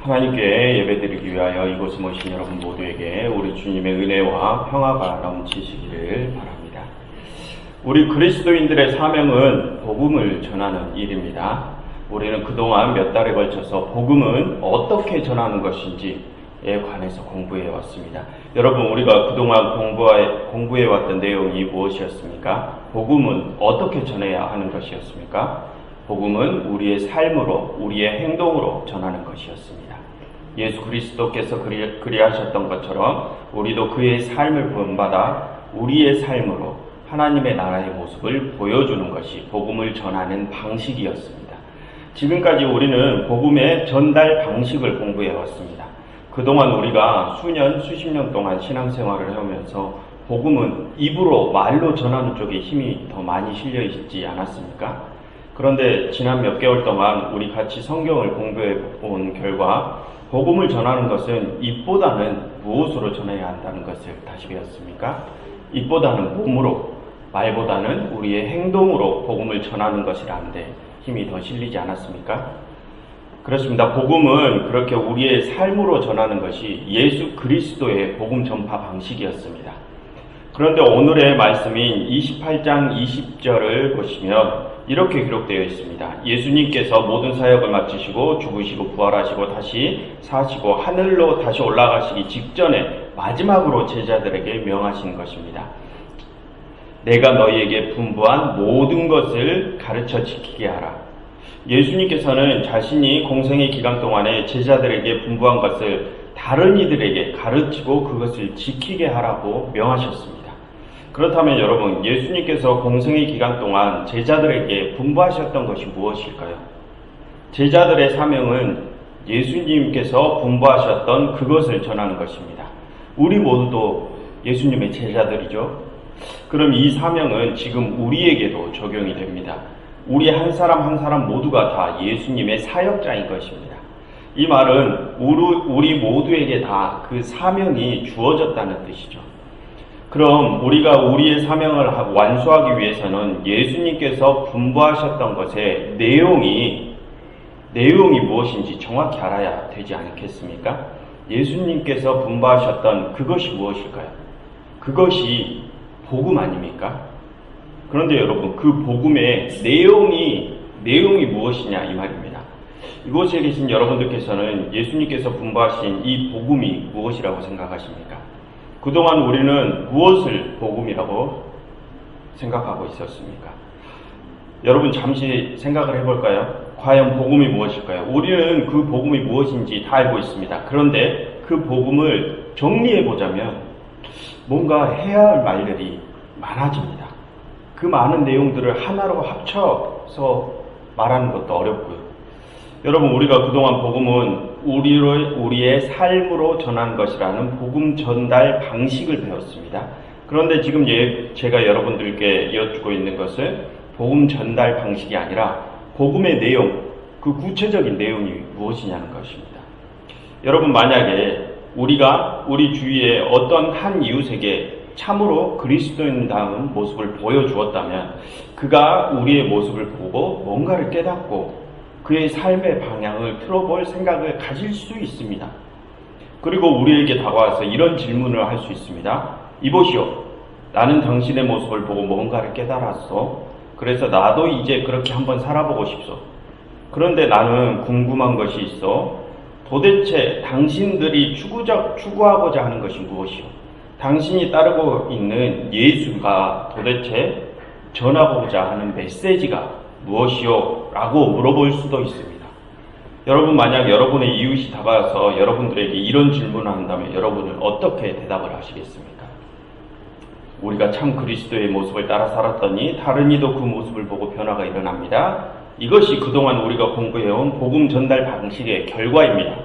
하나님께 예배드리기 위하여 이곳에 모신 여러분 모두에게 우리 주님의 은혜와 평화가 넘치시기를 바랍니다. 우리 그리스도인들의 사명은 복음을 전하는 일입니다. 우리는 그동안 몇 달에 걸쳐서 복음은 어떻게 전하는 것인지에 관해서 공부해 왔습니다. 여러분, 우리가 그동안 공부해 왔던 내용이 무엇이었습니까? 복음은 어떻게 전해야 하는 것이었습니까? 복음은 우리의 삶으로, 우리의 행동으로 전하는 것이었습니다. 예수 그리스도께서 그리하셨던 것처럼 우리도 그의 삶을 본받아 우리의 삶으로 하나님의 나라의 모습을 보여주는 것이 복음을 전하는 방식이었습니다. 지금까지 우리는 복음의 전달 방식을 공부해 왔습니다. 그동안 우리가 수십 년 동안 신앙생활을 해오면서 복음은 입으로, 말로 전하는 쪽에 힘이 더 많이 실려 있지 않았습니까? 그런데 지난 몇 개월 동안 우리 같이 성경을 공부해 본 결과 복음을 전하는 것은 입보다는 무엇으로 전해야 한다는 것을 다시 배웠습니까? 입보다는 몸으로, 말보다는 우리의 행동으로 복음을 전하는 것이라는데 힘이 더 실리지 않았습니까? 그렇습니다. 복음은 그렇게 우리의 삶으로 전하는 것이 예수 그리스도의 복음 전파 방식이었습니다. 그런데 오늘의 말씀인 28장 20절을 보시면 이렇게 기록되어 있습니다. 예수님께서 모든 사역을 마치시고 죽으시고 부활하시고 다시 사시고 하늘로 다시 올라가시기 직전에 마지막으로 제자들에게 명하신 것입니다. 내가 너희에게 분부한 모든 것을 가르쳐 지키게 하라. 예수님께서는 자신이 공생의 기간 동안에 제자들에게 분부한 것을 다른 이들에게 가르치고 그것을 지키게 하라고 명하셨습니다. 그렇다면 여러분, 예수님께서 공생의 기간 동안 제자들에게 분부하셨던 것이 무엇일까요? 제자들의 사명은 예수님께서 분부하셨던 그것을 전하는 것입니다. 우리 모두도 예수님의 제자들이죠. 그럼 이 사명은 지금 우리에게도 적용이 됩니다. 우리 한 사람 한 사람 모두가 다 예수님의 사역자인 것입니다. 이 말은 우리 모두에게 다 그 사명이 주어졌다는 뜻이죠. 그럼 우리가 우리의 사명을 완수하기 위해서는 예수님께서 분부하셨던 것의 내용이 무엇인지 정확히 알아야 되지 않겠습니까? 예수님께서 분부하셨던 그것이 무엇일까요? 그것이 복음 아닙니까? 그런데 여러분, 그 복음의 내용이 무엇이냐 이 말입니다. 이곳에 계신 여러분들께서는 예수님께서 분부하신 이 복음이 무엇이라고 생각하십니까? 그동안 우리는 무엇을 복음이라고 생각하고 있었습니까? 여러분, 잠시 생각을 해볼까요? 과연 복음이 무엇일까요? 우리는 그 복음이 무엇인지 다 알고 있습니다. 그런데 그 복음을 정리해보자면 뭔가 해야 할 말들이 많아집니다. 그 많은 내용들을 하나로 합쳐서 말하는 것도 어렵고요. 여러분, 우리가 그동안 복음은 우리의 삶으로 전하는 것이라는 복음 전달 방식을 배웠습니다. 그런데 지금 제가 여러분들께 여쭙고 있는 것은 복음 전달 방식이 아니라 복음의 내용, 그 구체적인 내용이 무엇이냐는 것입니다. 여러분, 만약에 우리가 우리 주위에 어떤 한 이웃에게 참으로 그리스도인다운 모습을 보여주었다면 그가 우리의 모습을 보고 뭔가를 깨닫고 그의 삶의 방향을 틀어볼 생각을 가질 수 있습니다. 그리고 우리에게 다가와서 이런 질문을 할 수 있습니다. 이보시오, 나는 당신의 모습을 보고 뭔가를 깨달았어. 그래서 나도 이제 그렇게 한번 살아보고 싶소. 그런데 나는 궁금한 것이 있어. 도대체 당신들이 추구하고자 하는 것이 무엇이오? 당신이 따르고 있는 예수가 도대체 전하고자 하는 메시지가 무엇이요? 라고 물어볼 수도 있습니다. 여러분, 만약 여러분의 이웃이 다가와서 여러분들에게 이런 질문을 한다면 여러분은 어떻게 대답을 하시겠습니까? 우리가 참 그리스도의 모습을 따라 살았더니 다른 이도 그 모습을 보고 변화가 일어납니다. 이것이 그동안 우리가 공부해온 복음 전달 방식의 결과입니다.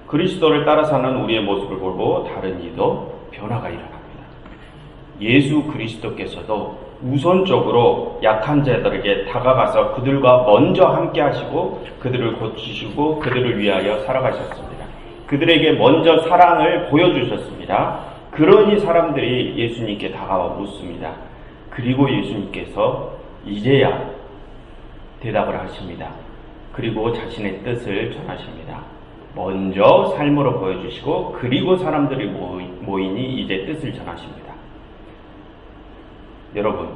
그리스도를 따라 사는 우리의 모습을 보고 다른 이도 변화가 일어납니다. 예수 그리스도께서도 우선적으로 약한 자들에게 다가가서 그들과 먼저 함께 하시고 그들을 고치시고 그들을 위하여 살아가셨습니다. 그들에게 먼저 사랑을 보여주셨습니다. 그러니 사람들이 예수님께 다가와 묻습니다. 그리고 예수님께서 이제야 대답을 하십니다. 그리고 자신의 뜻을 전하십니다. 먼저 삶으로 보여주시고 그리고 사람들이 모이니 이제 뜻을 전하십니다. 여러분,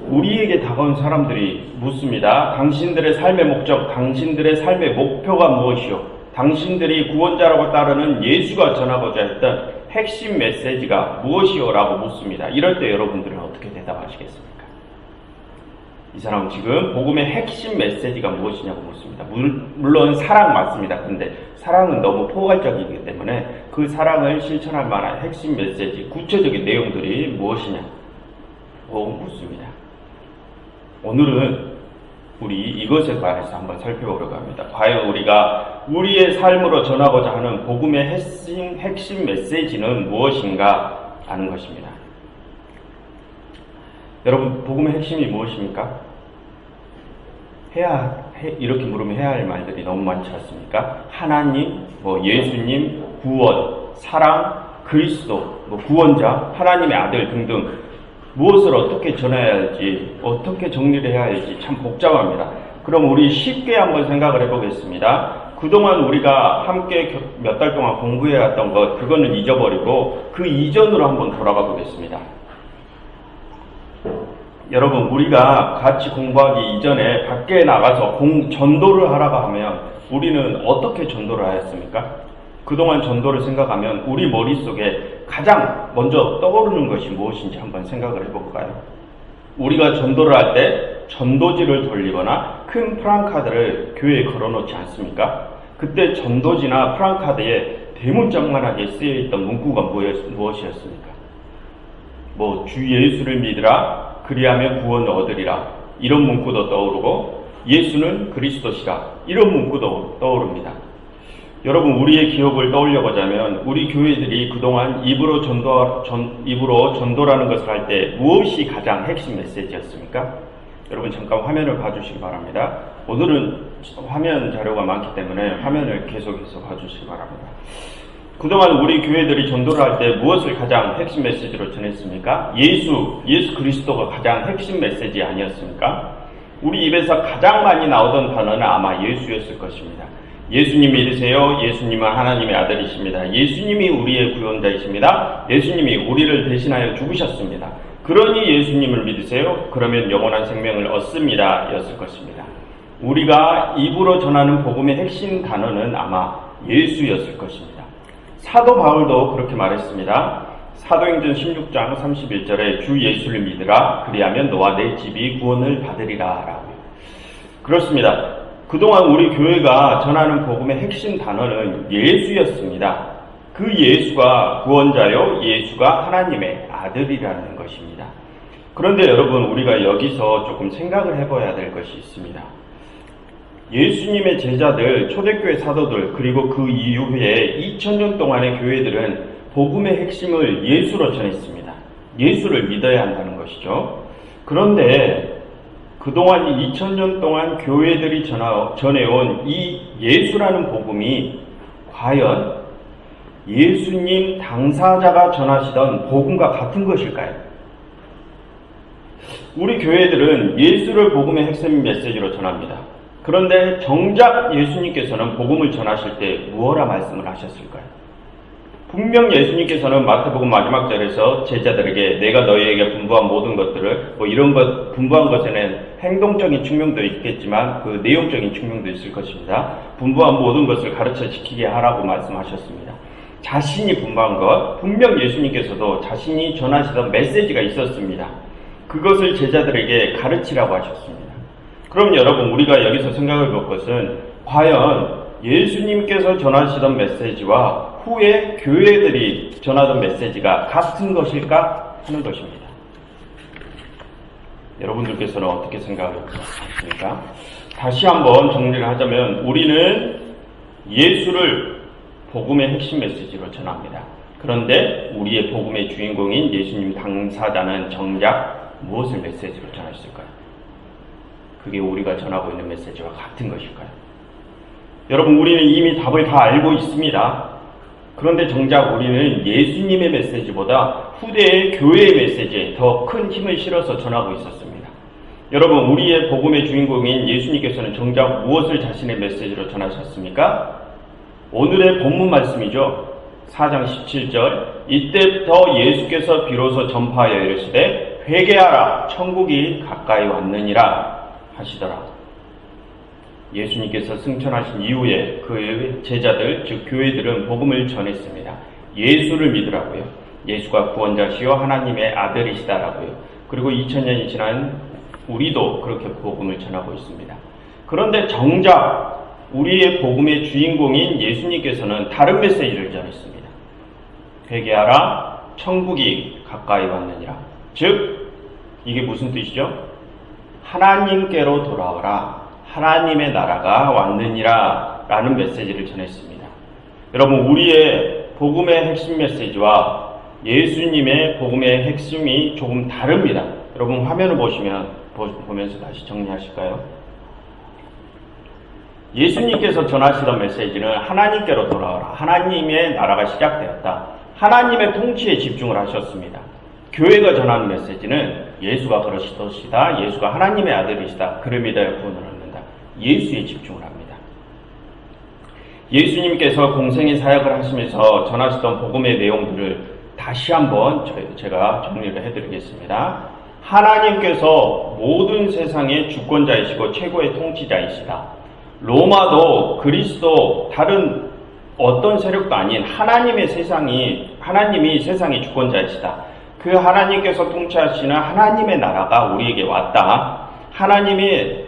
우리에게 다가온 사람들이 묻습니다. 당신들의 삶의 목적, 당신들의 삶의 목표가 무엇이요? 당신들이 구원자라고 따르는 예수가 전하고자 했던 핵심 메시지가 무엇이요? 라고 묻습니다. 이럴 때 여러분들은 어떻게 대답하시겠습니까? 이 사람은 지금 복음의 핵심 메시지가 무엇이냐고 묻습니다. 물론 사랑 맞습니다. 근데 사랑은 너무 포괄적이기 때문에 그 사랑을 실천할 만한 핵심 메시지, 구체적인 내용들이 무엇이냐고 묻습니다. 오늘은 우리 이것에 관해서 한번 살펴보려고 합니다. 과연 우리가 우리의 삶으로 전하고자 하는 복음의 핵심 메시지는 무엇인가 하는 것입니다. 여러분, 복음의 핵심이 무엇입니까? 이렇게 물으면 해야 할 말들이 너무 많지 않습니까? 하나님, 예수님, 구원, 사랑, 그리스도, 구원자, 하나님의 아들 등등 무엇을 어떻게 전해야 할지, 어떻게 정리를 해야 할지 참 복잡합니다. 그럼 우리 쉽게 한번 생각을 해보겠습니다. 그동안 우리가 함께 몇 달 동안 공부해왔던 것, 그거는 잊어버리고 그 이전으로 한번 돌아가 보겠습니다. 여러분, 우리가 같이 공부하기 이전에 밖에 나가서 전도를 하라고 하면 우리는 어떻게 전도를 하였습니까? 그동안 전도를 생각하면 우리 머릿속에 가장 먼저 떠오르는 것이 무엇인지 한번 생각을 해볼까요? 우리가 전도를 할 때 전도지를 돌리거나 큰 프랑카드를 교회에 걸어놓지 않습니까? 그때 전도지나 프랑카드에 대문짝만하게 쓰여있던 문구가 무엇이었습니까? 주 예수를 믿으라, 그리하면 구원을 얻으리라, 이런 문구도 떠오르고 예수는 그리스도시라, 이런 문구도 떠오릅니다. 여러분, 우리의 기억을 떠올려보자 하면 우리 교회들이 그동안 입으로 전도라는 것을 할 때 무엇이 가장 핵심 메시지였습니까? 여러분, 잠깐 화면을 봐주시기 바랍니다. 오늘은 화면 자료가 많기 때문에 화면을 계속해서 봐주시기 바랍니다. 그동안 우리 교회들이 전도를 할 때 무엇을 가장 핵심 메시지로 전했습니까? 예수 그리스도가 가장 핵심 메시지 아니었습니까? 우리 입에서 가장 많이 나오던 단어는 아마 예수였을 것입니다. 예수님 믿으세요. 예수님은 하나님의 아들이십니다. 예수님이 우리의 구원자이십니다. 예수님이 우리를 대신하여 죽으셨습니다. 그러니 예수님을 믿으세요. 그러면 영원한 생명을 얻습니다. 였을 것입니다. 우리가 입으로 전하는 복음의 핵심 단어는 아마 예수였을 것입니다. 사도 바울도 그렇게 말했습니다. 사도행전 16장 31절에 주 예수를 믿으라, 그리하면 너와 내 집이 구원을 받으리라 라고요. 그렇습니다. 그동안 우리 교회가 전하는 복음의 핵심 단어는 예수였습니다. 그 예수가 구원자요, 예수가 하나님의 아들이라는 것입니다. 그런데 여러분, 우리가 여기서 조금 생각을 해봐야 될 것이 있습니다. 예수님의 제자들, 초대교회 사도들, 그리고 그 이후에 2000년 동안의 교회들은 복음의 핵심을 예수로 전했습니다. 예수를 믿어야 한다는 것이죠. 그런데 그동안 2000년 동안 교회들이 전해온 이 예수라는 복음이 과연 예수님 당사자가 전하시던 복음과 같은 것일까요? 우리 교회들은 예수를 복음의 핵심 메시지로 전합니다. 그런데 정작 예수님께서는 복음을 전하실 때 무엇라 말씀을 하셨을까요? 분명 예수님께서는 마태복음 마지막 절에서 제자들에게 내가 너희에게 분부한 모든 것들을 이런 것 분부한 것에는 행동적인 측면도 있겠지만 그 내용적인 측면도 있을 것입니다. 분부한 모든 것을 가르쳐 지키게 하라고 말씀하셨습니다. 자신이 분부한 것, 분명 예수님께서도 자신이 전하시던 메시지가 있었습니다. 그것을 제자들에게 가르치라고 하셨습니다. 그럼 여러분, 우리가 여기서 생각해 볼 것은 과연 예수님께서 전하시던 메시지와 후에 교회들이 전하던 메시지가 같은 것일까 하는 것입니다. 여러분들께서는 어떻게 생각하십니까? 다시 한번 정리를 하자면 우리는 예수를 복음의 핵심 메시지로 전합니다. 그런데 우리의 복음의 주인공인 예수님 당사자는 정작 무엇을 메시지로 전하셨을까요? 그게 우리가 전하고 있는 메시지와 같은 것일까요? 여러분, 우리는 이미 답을 다 알고 있습니다. 그런데 정작 우리는 예수님의 메시지보다 후대의 교회의 메시지에 더 큰 힘을 실어서 전하고 있었습니다. 여러분, 우리의 복음의 주인공인 예수님께서는 정작 무엇을 자신의 메시지로 전하셨습니까? 오늘의 본문 말씀이죠. 4장 17절. 이때부터 예수께서 비로소 전파하여 이르시되 회개하라 천국이 가까이 왔느니라 하시더라. 예수님께서 승천하신 이후에 그의 제자들 즉 교회들은 복음을 전했습니다. 예수를 믿으라고요. 예수가 구원자시요 하나님의 아들이시다라고요. 그리고 2000년이 지난 우리도 그렇게 복음을 전하고 있습니다. 그런데 정작 우리의 복음의 주인공인 예수님께서는 다른 메시지를 전했습니다. 회개하라 천국이 가까이 왔느니라. 즉 이게 무슨 뜻이죠? 하나님께로 돌아오라 하나님의 나라가 왔느니라 라는 메시지를 전했습니다. 여러분 우리의 복음의 핵심 메시지와 예수님의 복음의 핵심이 조금 다릅니다. 여러분 화면을 보면서 다시 정리하실까요? 예수님께서 전하시던 메시지는 하나님께로 돌아오라. 하나님의 나라가 시작되었다. 하나님의 통치에 집중을 하셨습니다. 교회가 전하는 메시지는 예수가 그리스도시다. 예수가 하나님의 아들이시다. 그를 믿어야 구원을 얻는다. 예수에 집중을 합니다. 예수님께서 공생의 사역을 하시면서 전하시던 복음의 내용들을 다시 한번 제가 정리를 해드리겠습니다. 하나님께서 모든 세상의 주권자이시고 최고의 통치자이시다. 로마도 그리스도 다른 어떤 세력도 아닌 하나님이 세상의 주권자이시다. 그 하나님께서 통치하시는 하나님의 나라가 우리에게 왔다. 하나님의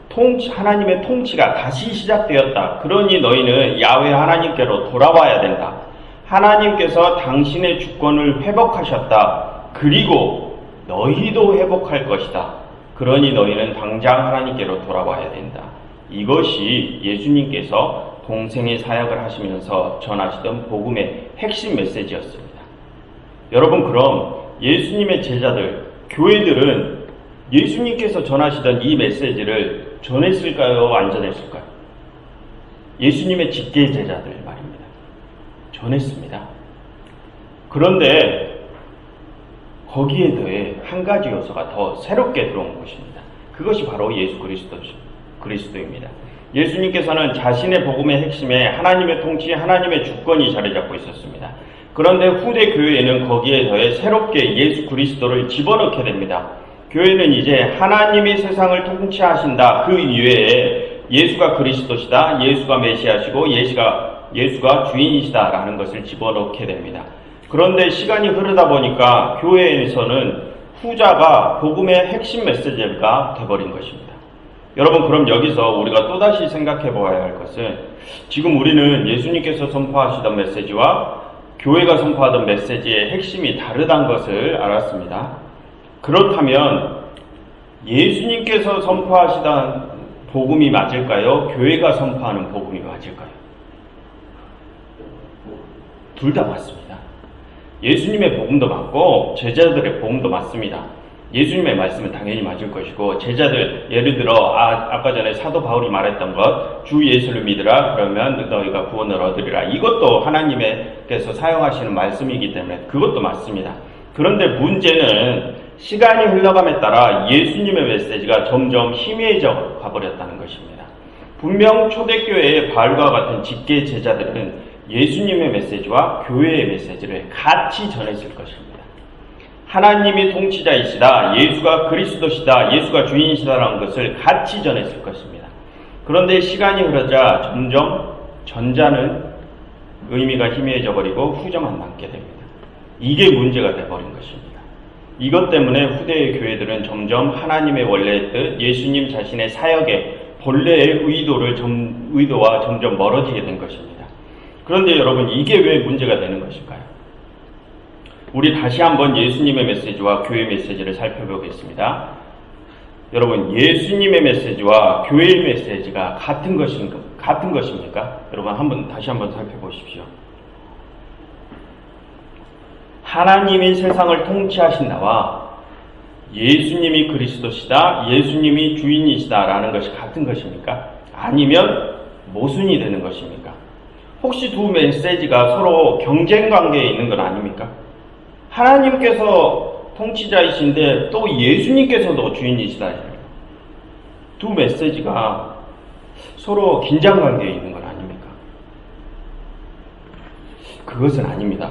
통치가 다시 시작되었다. 그러니 너희는 야훼 하나님께로 돌아와야 된다. 하나님께서 당신의 주권을 회복하셨다. 그리고 너희도 회복할 것이다. 그러니 너희는 당장 하나님께로 돌아와야 된다. 이것이 예수님께서 공생의 사역을 하시면서 전하시던 복음의 핵심 메시지였습니다. 여러분 그럼 예수님의 제자들, 교회들은 예수님께서 전하시던 이 메시지를 전했을까요? 안 전했을까요? 예수님의 직계 제자들 말입니다. 전했습니다. 그런데 거기에 더해 한 가지 요소가 더 새롭게 들어온 것입니다. 그것이 바로 예수 그리스도입니다. 예수님께서는 자신의 복음의 핵심에 하나님의 통치, 하나님의 주권이 자리 잡고 있었습니다. 그런데 후대 교회에는 거기에 더해 새롭게 예수 그리스도를 집어넣게 됩니다. 교회는 이제 하나님이 세상을 통치하신다. 그 이외에 예수가 그리스도시다. 예수가 메시아시고 예수가 주인이시다라는 것을 집어넣게 됩니다. 그런데 시간이 흐르다 보니까 교회에서는 후자가 복음의 핵심 메시지가 되어버린 것입니다. 여러분 그럼 여기서 우리가 또다시 생각해 보아야 할 것은 지금 우리는 예수님께서 선포하시던 메시지와 교회가 선포하던 메시지의 핵심이 다르다는 것을 알았습니다. 그렇다면 예수님께서 선포하시던 복음이 맞을까요? 교회가 선포하는 복음이 맞을까요? 둘 다 맞습니다. 예수님의 복음도 맞고 제자들의 복음도 맞습니다. 예수님의 말씀은 당연히 맞을 것이고 제자들 예를 들어 아까 전에 사도 바울이 말했던 것 주 예수를 믿으라 그러면 너희가 구원을 얻으리라 이것도 하나님께서 사용하시는 말씀이기 때문에 그것도 맞습니다. 그런데 문제는 시간이 흘러감에 따라 예수님의 메시지가 점점 희미해져 가버렸다는 것입니다. 분명 초대교회의 바울과 같은 직계 제자들은 예수님의 메시지와 교회의 메시지를 같이 전했을 것입니다. 하나님이 통치자이시다. 예수가 그리스도시다. 예수가 주인이시다라는 것을 같이 전했을 것입니다. 그런데 시간이 흐르자 점점 전자는 의미가 희미해져 버리고 후자만 남게 됩니다. 이게 문제가 되어버린 것입니다. 이것 때문에 후대의 교회들은 점점 하나님의 원래의 뜻, 예수님 자신의 사역의 본래의 의도와 점점 멀어지게 된 것입니다. 그런데 여러분 이게 왜 문제가 되는 것일까요? 우리 다시 한번 예수님의 메시지와 교회 메시지를 살펴보겠습니다. 여러분 예수님의 메시지와 교회의 메시지가 같은 것입니까? 여러분 다시 한번 살펴보십시오. 하나님이 세상을 통치하신다와 예수님이 그리스도시다, 예수님이 주인이시다라는 것이 같은 것입니까? 아니면 모순이 되는 것입니까? 혹시 두 메시지가 서로 경쟁 관계에 있는 건 아닙니까? 하나님께서 통치자이신데 또 예수님께서도 주인이시다. 두 메시지가 서로 긴장 관계에 있는 건 아닙니까? 그것은 아닙니다.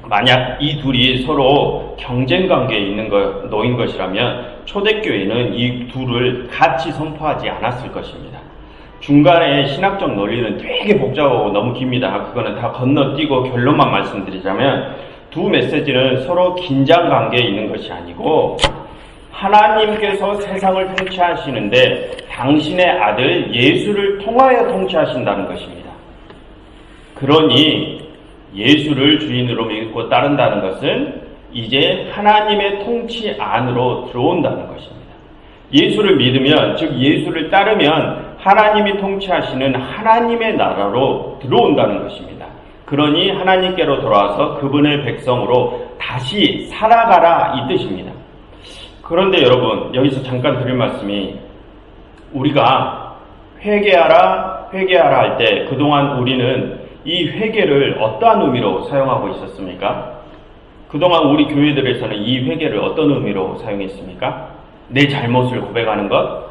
만약 이 둘이 서로 경쟁 관계에 놓인 것이라면 초대교회는 이 둘을 같이 선포하지 않았을 것입니다. 중간에 신학적 논리는 되게 복잡하고 너무 깁니다. 그거는 다 건너뛰고 결론만 말씀드리자면 두 메시지는 서로 긴장 관계에 있는 것이 아니고 하나님께서 세상을 통치하시는데 당신의 아들 예수를 통하여 통치하신다는 것입니다. 그러니 예수를 주인으로 믿고 따른다는 것은 이제 하나님의 통치 안으로 들어온다는 것입니다. 예수를 믿으면, 즉 예수를 따르면 하나님이 통치하시는 하나님의 나라로 들어온다는 것입니다. 그러니 하나님께로 돌아와서 그분의 백성으로 다시 살아가라 이 뜻입니다. 그런데 여러분, 여기서 잠깐 드릴 말씀이, 우리가 회개하라 할 때 그동안 우리는 이 회개를 어떠한 의미로 사용하고 있었습니까? 그동안 우리 교회들에서는 이 회개를 어떤 의미로 사용했습니까? 내 잘못을 고백하는 것,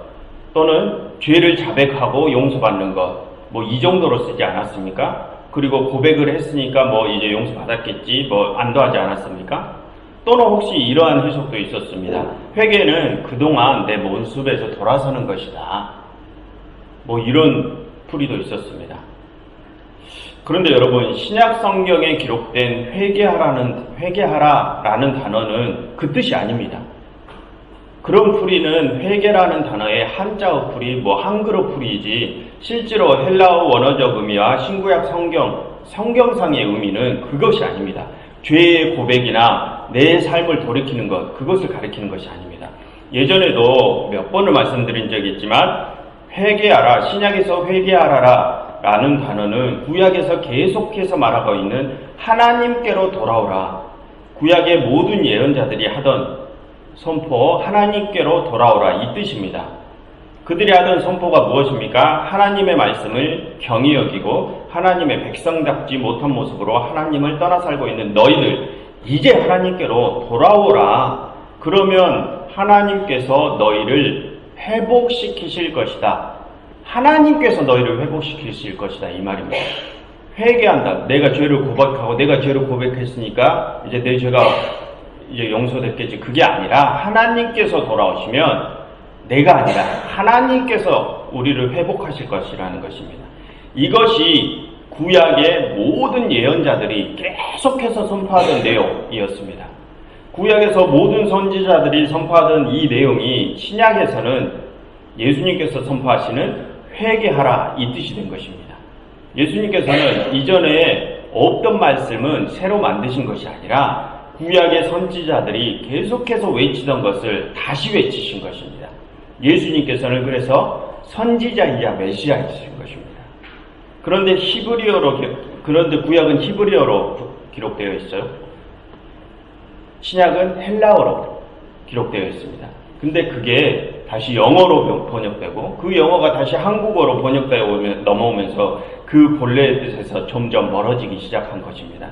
또는 죄를 자백하고 용서받는 것, 이 정도로 쓰지 않았습니까? 그리고 고백을 했으니까 이제 용서받았겠지, 안도하지 않았습니까? 또는 혹시 이러한 해석도 있었습니다. 회개는 그동안 내 모습에서 돌아서는 것이다. 이런 풀이도 있었습니다. 그런데 여러분, 신약 성경에 기록된 회개하라라는 단어는 그 뜻이 아닙니다. 그런 풀이는 회개라는 단어의 한자어 풀이, 한글어 풀이지, 실제로 헬라어 원어적 의미와 신구약 성경상의 의미는 그것이 아닙니다. 죄의 고백이나 내 삶을 돌이키는 것, 그것을 가리키는 것이 아닙니다. 예전에도 몇 번을 말씀드린 적이 있지만, 회개하라, 신약에서 회개하라라 라는 단어는 구약에서 계속해서 말하고 있는 하나님께로 돌아오라, 구약의 모든 예언자들이 하던 선포, 하나님께로 돌아오라 이 뜻입니다. 그들이 하던 선포가 무엇입니까? 하나님의 말씀을 경히 여기고 하나님의 백성답지 못한 모습으로 하나님을 떠나 살고 있는 너희들, 이제 하나님께로 돌아오라. 그러면 하나님께서 너희를 회복시키실 것이다. 하나님께서 너희를 회복시키실 것이다 이 말입니다. 회개한다. 내가 죄를 고백하고 내가 죄를 고백했으니까 이제 내 죄가 이제 용서됐겠지. 그게 아니라 하나님께서 돌아오시면 내가 아니라 하나님께서 우리를 회복하실 것이라는 것입니다. 이것이 구약의 모든 예언자들이 계속해서 선포하던 내용이었습니다. 구약에서 모든 선지자들이 선포하던 이 내용이 신약에서는 예수님께서 선포하시는 회개하라 이 뜻이 된 것입니다. 예수님께서는 이전에 없던 말씀은 새로 만드신 것이 아니라 구약의 선지자들이 계속해서 외치던 것을 다시 외치신 것입니다. 예수님께서는 그래서 선지자이자 메시아이신 것입니다. 그런데 구약은 히브리어로 기록되어 있어요. 신약은 헬라어로 기록되어 있습니다. 근데 그게 다시 영어로 번역되고 그 영어가 다시 한국어로 번역되어 넘어오면서 그 본래의 뜻에서 점점 멀어지기 시작한 것입니다.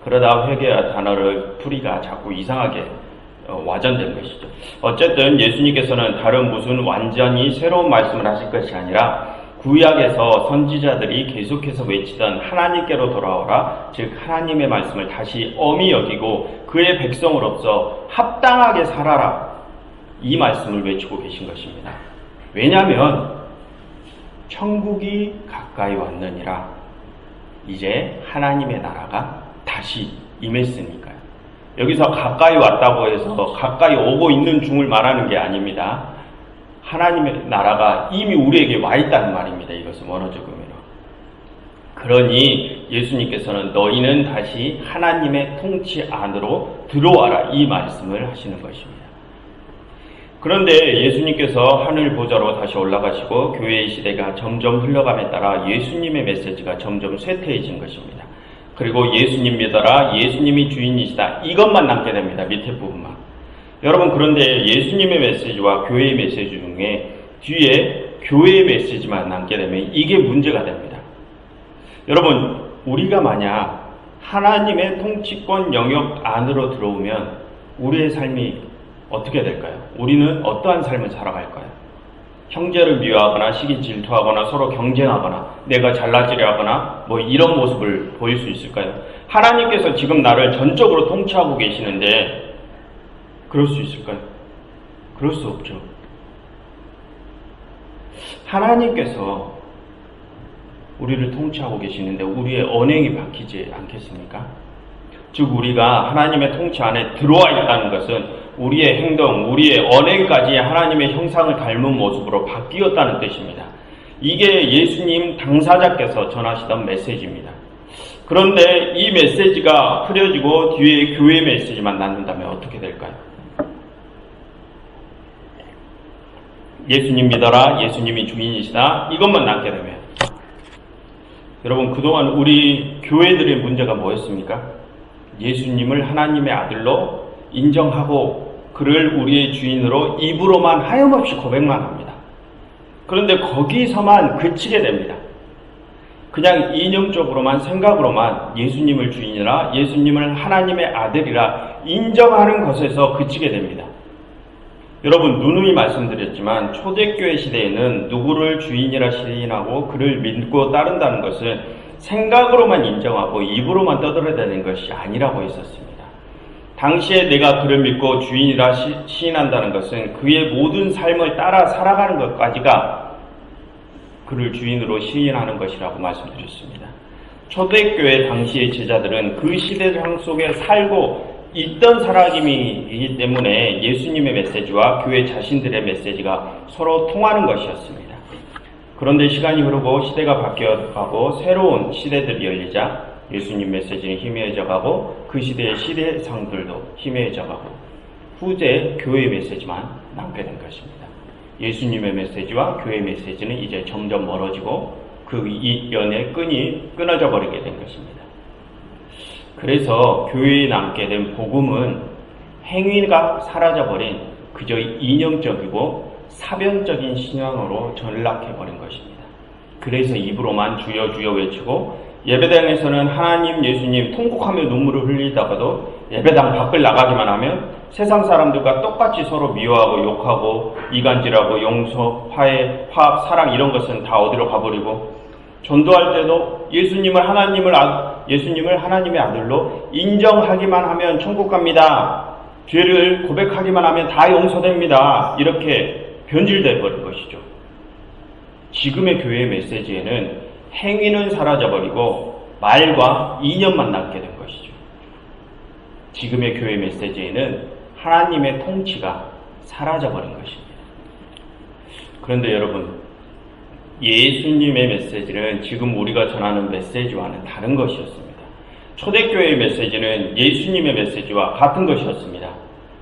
그러다 회개와 단어를 풀이가 자꾸 이상하게 와전된 것이죠. 어쨌든 예수님께서는 다른 무슨 완전히 새로운 말씀을 하실 것이 아니라 구약에서 선지자들이 계속해서 외치던 하나님께로 돌아오라, 즉 하나님의 말씀을 다시 엄히 여기고 그의 백성으로서 합당하게 살아라, 이 말씀을 외치고 계신 것입니다. 왜냐하면 천국이 가까이 왔느니라, 이제 하나님의 나라가 다시 임했으니까요. 여기서 가까이 왔다고 해서 가까이 오고 있는 중을 말하는 게 아닙니다. 하나님의 나라가 이미 우리에게 와 있다는 말입니다. 이것은 원어적 의미로. 그러니 예수님께서는 너희는 다시 하나님의 통치 안으로 들어와라, 이 말씀을 하시는 것입니다. 그런데 예수님께서 하늘 보좌로 다시 올라가시고 교회의 시대가 점점 흘러감에 따라 예수님의 메시지가 점점 쇠퇴해진 것입니다. 그리고 예수님 믿어라, 예수님이 주인이시다, 이것만 남게 됩니다. 밑에 부분만. 여러분, 그런데 예수님의 메시지와 교회의 메시지 중에 뒤에 교회의 메시지만 남게 되면 이게 문제가 됩니다. 여러분, 우리가 만약 하나님의 통치권 영역 안으로 들어오면 우리의 삶이 어떻게 될까요? 우리는 어떠한 삶을 살아갈까요? 형제를 미워하거나 시기 질투하거나 서로 경쟁하거나 내가 잘나지려 하거나 이런 모습을 보일 수 있을까요? 하나님께서 지금 나를 전적으로 통치하고 계시는데 그럴 수 있을까요? 그럴 수 없죠. 하나님께서 우리를 통치하고 계시는데 우리의 언행이 바뀌지 않겠습니까? 즉 우리가 하나님의 통치 안에 들어와 있다는 것은 우리의 행동, 우리의 언행까지 하나님의 형상을 닮은 모습으로 바뀌었다는 뜻입니다. 이게 예수님 당사자께서 전하시던 메시지입니다. 그런데 이 메시지가 흐려지고 뒤에 교회 메시지만 남는다면 어떻게 될까요? 예수님 믿어라, 예수님이 주인이시다, 이것만 남게 되면 여러분 그동안 우리 교회들의 문제가 뭐였습니까? 예수님을 하나님의 아들로 인정하고 그를 우리의 주인으로 입으로만 하염없이 고백만 합니다. 그런데 거기서만 그치게 됩니다. 그냥 이념적으로만 생각으로만 예수님을 주인이라 예수님을 하나님의 아들이라 인정하는 것에서 그치게 됩니다. 여러분 누누이 말씀드렸지만 초대교회 시대에는 누구를 주인이라 시인하고 그를 믿고 따른다는 것은 생각으로만 인정하고 입으로만 떠들어대는 것이 아니라고 했었습니다. 당시에 내가 그를 믿고 주인이라 시인한다는 것은 그의 모든 삶을 따라 살아가는 것까지가 그를 주인으로 시인하는 것이라고 말씀드렸습니다. 초대교회 당시의 제자들은 그 시대상 속에 살고 있던 사람이기 때문에 예수님의 메시지와 교회 자신들의 메시지가 서로 통하는 것이었습니다. 그런데 시간이 흐르고 시대가 바뀌어가고 새로운 시대들이 열리자 예수님 메시지는 희미해져가고 그 시대의 시대상들도 희미해져가고 후제 교회 메시지만 남게 된 것입니다. 예수님의 메시지와 교회 메시지는 이제 점점 멀어지고 그 이 연의 끈이 끊어져 버리게 된 것입니다. 그래서 교회에 남게 된 복음은 행위가 사라져버린 그저 이념적이고 사변적인 신앙으로 전락해버린 것입니다. 그래서 입으로만 주여 주여 외치고 예배당에서는 하나님 예수님 통곡하며 눈물을 흘리다가도 예배당 밖을 나가기만 하면 세상 사람들과 똑같이 서로 미워하고 욕하고 이간질하고 용서, 화해, 화합, 사랑 이런 것은 다 어디로 가버리고 전도할 때도 예수님을 하나님의 아들로 인정하기만 하면 천국 갑니다. 죄를 고백하기만 하면 다 용서됩니다. 이렇게 변질돼 버린 것이죠. 지금의 교회의 메시지에는 행위는 사라져버리고 말과 이념만 남게 된 것이죠. 지금의 교회 메시지에는 하나님의 통치가 사라져버린 것입니다. 그런데 여러분 예수님의 메시지는 지금 우리가 전하는 메시지와는 다른 것이었습니다. 초대교회의 메시지는 예수님의 메시지와 같은 것이었습니다.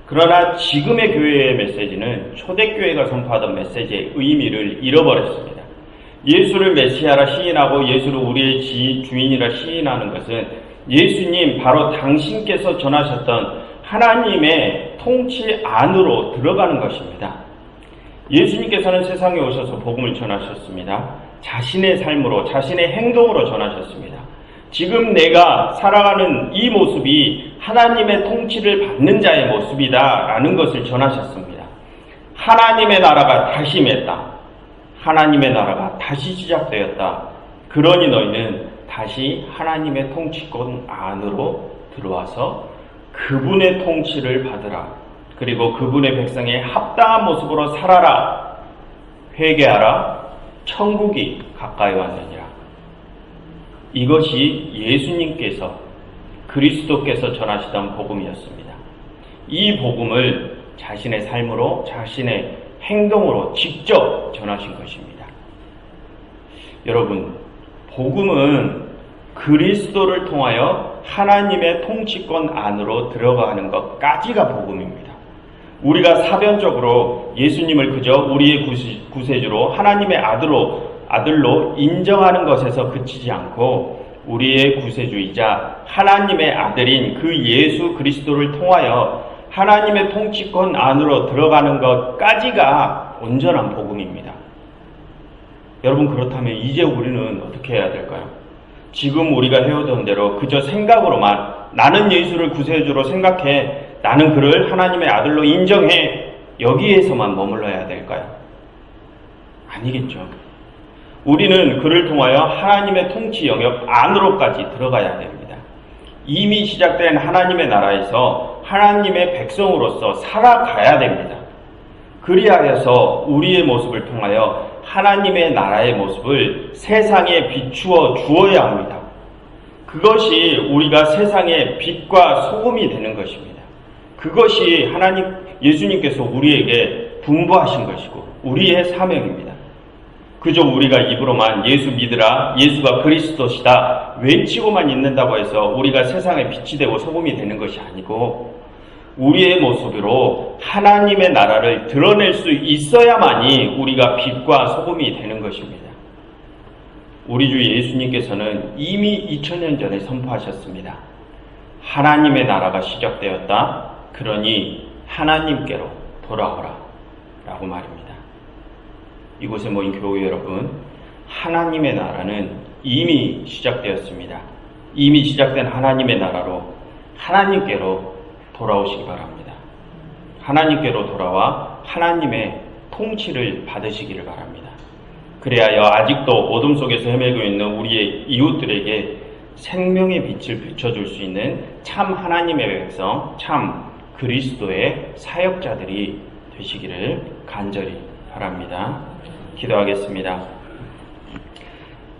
그러나 지금의 교회의 메시지는 초대교회가 선포하던 메시지의 의미를 잃어버렸습니다. 예수를 메시아라 시인하고 예수를 우리의 주인이라 시인하는 것은 예수님 바로 당신께서 전하셨던 하나님의 통치 안으로 들어가는 것입니다. 예수님께서는 세상에 오셔서 복음을 전하셨습니다. 자신의 삶으로 자신의 행동으로 전하셨습니다. 지금 내가 살아가는 이 모습이 하나님의 통치를 받는 자의 모습이다 라는 것을 전하셨습니다. 하나님의 나라가 다시 맺다. 하나님의 나라가 다시 시작되었다. 그러니 너희는 다시 하나님의 통치권 안으로 들어와서 그분의 통치를 받으라. 그리고 그분의 백성의 합당한 모습으로 살아라. 회개하라. 천국이 가까이 왔느니라. 이것이 예수님께서 그리스도께서 전하시던 복음이었습니다. 이 복음을 자신의 삶으로 자신의 행동으로 직접 전하신 것입니다. 여러분, 복음은 그리스도를 통하여 하나님의 통치권 안으로 들어가는 것까지가 복음입니다. 우리가 사변적으로 예수님을 그저 우리의 구세주로 하나님의 아들로 인정하는 것에서 그치지 않고 우리의 구세주이자 하나님의 아들인 그 예수 그리스도를 통하여 하나님의 통치권 안으로 들어가는 것까지가 온전한 복음입니다. 여러분, 그렇다면 이제 우리는 어떻게 해야 될까요? 지금 우리가 해오던 대로 그저 생각으로만 나는 예수를 구세주로 생각해, 나는 그를 하나님의 아들로 인정해, 여기에서만 머물러야 될까요? 아니겠죠. 우리는 그를 통하여 하나님의 통치 영역 안으로까지 들어가야 됩니다. 이미 시작된 하나님의 나라에서 하나님의 백성으로서 살아가야 됩니다. 그리하여서 우리의 모습을 통하여 하나님의 나라의 모습을 세상에 비추어 주어야 합니다. 그것이 우리가 세상의 빛과 소금이 되는 것입니다. 그것이 예수님께서 우리에게 분부하신 것이고 우리의 사명입니다. 그저 우리가 입으로만 예수 믿으라, 예수가 그리스도시다 외치고만 있는다고 해서 우리가 세상의 빛이 되고 소금이 되는 것이 아니고 우리의 모습으로 하나님의 나라를 드러낼 수 있어야만이 우리가 빛과 소금이 되는 것입니다. 우리 주 예수님께서는 이미 2000년 전에 선포하셨습니다. 하나님의 나라가 시작되었다. 그러니 하나님께로 돌아오라 라고 말입니다. 이곳에 모인 교회 여러분, 하나님의 나라는 이미 시작되었습니다. 이미 시작된 하나님의 나라로 하나님께로 돌아오시기 바랍니다. 하나님께로 돌아와 하나님의 통치를 받으시기를 바랍니다. 그래야 아직도 어둠 속에서 헤매고 있는 우리의 이웃들에게 생명의 빛을 비춰줄 수 있는 참 하나님의 백성, 참 그리스도의 사역자들이 되시기를 간절히 바랍니다. 기도하겠습니다.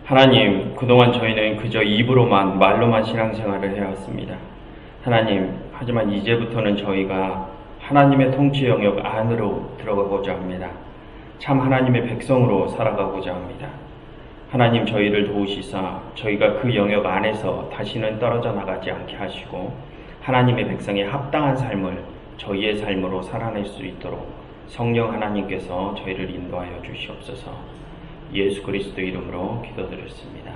하나님, 그동안 저희는 그저 입으로만 말로만 신앙생활을 해왔습니다. 하나님, 하지만 이제부터는 저희가 하나님의 통치 영역 안으로 들어가고자 합니다. 참 하나님의 백성으로 살아가고자 합니다. 하나님, 저희를 도우시사 저희가 그 영역 안에서 다시는 떨어져 나가지 않게 하시고 하나님의 백성에 합당한 삶을 저희의 삶으로 살아낼 수 있도록 성령 하나님께서 저희를 인도하여 주시옵소서. 예수 그리스도 이름으로 기도드렸습니다.